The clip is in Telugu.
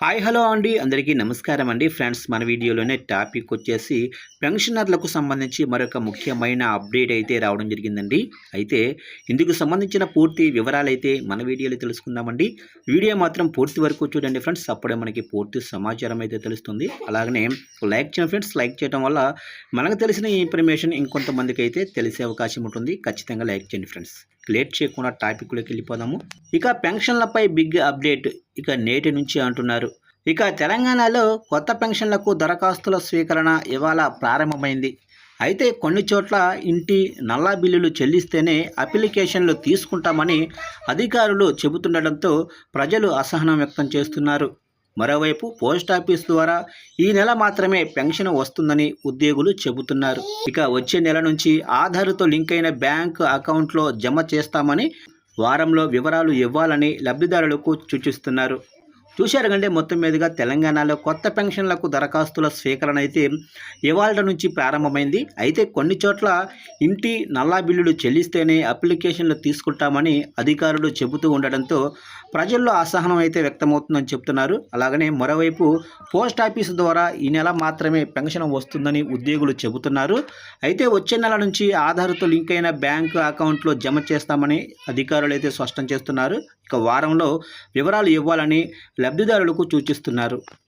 హాయ్ హలో అండి అందరికీ నమస్కారం అండి ఫ్రెండ్స్. మన వీడియోలోనే టాపిక్ వచ్చేసి పెన్షనర్లకు సంబంధించి మరొక ముఖ్యమైన అప్డేట్ అయితే రావడం జరిగిందండి. అయితే ఇందుకు సంబంధించిన పూర్తి వివరాలు అయితే మన వీడియోలో తెలుసుకుందామండి. వీడియో మాత్రం పూర్తి వరకు చూడండి ఫ్రెండ్స్, అప్పుడే మనకి పూర్తి సమాచారం అయితే తెలుస్తుంది. అలాగనే లైక్ చేయండి ఫ్రెండ్స్, లైక్ చేయడం వల్ల మనకు తెలిసిన ఈ ఇన్ఫర్మేషన్ ఇంకొంతమందికి అయితే తెలిసే అవకాశం ఉంటుంది. ఖచ్చితంగా లైక్ చేయండి ఫ్రెండ్స్. లేట్ చేయకుండా టాపిక్లోకి వెళ్ళిపోదాము. ఇక పెన్షన్లపై బిగ్ అప్డేట్ ఇక నేటి నుంచి అంటున్నారు. ఇక తెలంగాణలో కొత్త పెన్షన్లకు దరఖాస్తుల స్వీకరణ ఇవాళ ప్రారంభమైంది. అయితే కొన్ని చోట్ల ఇంటి నల్లా బిల్లులు చెల్లిస్తేనే అప్లికేషన్లు తీసుకుంటామని అధికారులు చెబుతుండటంతో ప్రజలు అసహనం వ్యక్తం చేస్తున్నారు. మరోవైపు పోస్టాఫీస్ ద్వారా ఈ నెల మాత్రమే పెన్షన్ వస్తుందని ఉద్యోగులు చెబుతున్నారు. ఇక వచ్చే నెల నుంచి ఆధార్తో లింక్ అయిన బ్యాంకు అకౌంట్లో జమ చేస్తామని, వారంలో వివరాలు ఇవ్వాలని లబ్ధిదారులకు సూచిస్తున్నారు. చూశారు కంటే మొత్తం మీదుగా తెలంగాణలో కొత్త పెన్షన్లకు దరఖాస్తుల స్వీకరణ అయితే ఇవాళ నుంచి ప్రారంభమైంది. అయితే కొన్ని చోట్ల ఇంటి నల్లా బిల్లులు చెల్లిస్తేనే అప్లికేషన్లు తీసుకుంటామని అధికారులు చెబుతూ ఉండడంతో ప్రజల్లో అసహనం అయితే వ్యక్తమవుతుందని చెప్తున్నారు. అలాగనే మరోవైపు పోస్ట్ ఆఫీసు ద్వారా ఈ నెల మాత్రమే పెన్షన్ వస్తుందని ఉద్యోగులు చెబుతున్నారు. అయితే వచ్చే నెల నుంచి ఆధార్తో లింక్ అయిన బ్యాంకు అకౌంట్లో జమ చేస్తామని అధికారులు అయితే స్పష్టం చేస్తున్నారు. ఇక వారంలో వివరాలు ఇవ్వాలని లబ్ధిదారులకు సూచిస్తున్నారు.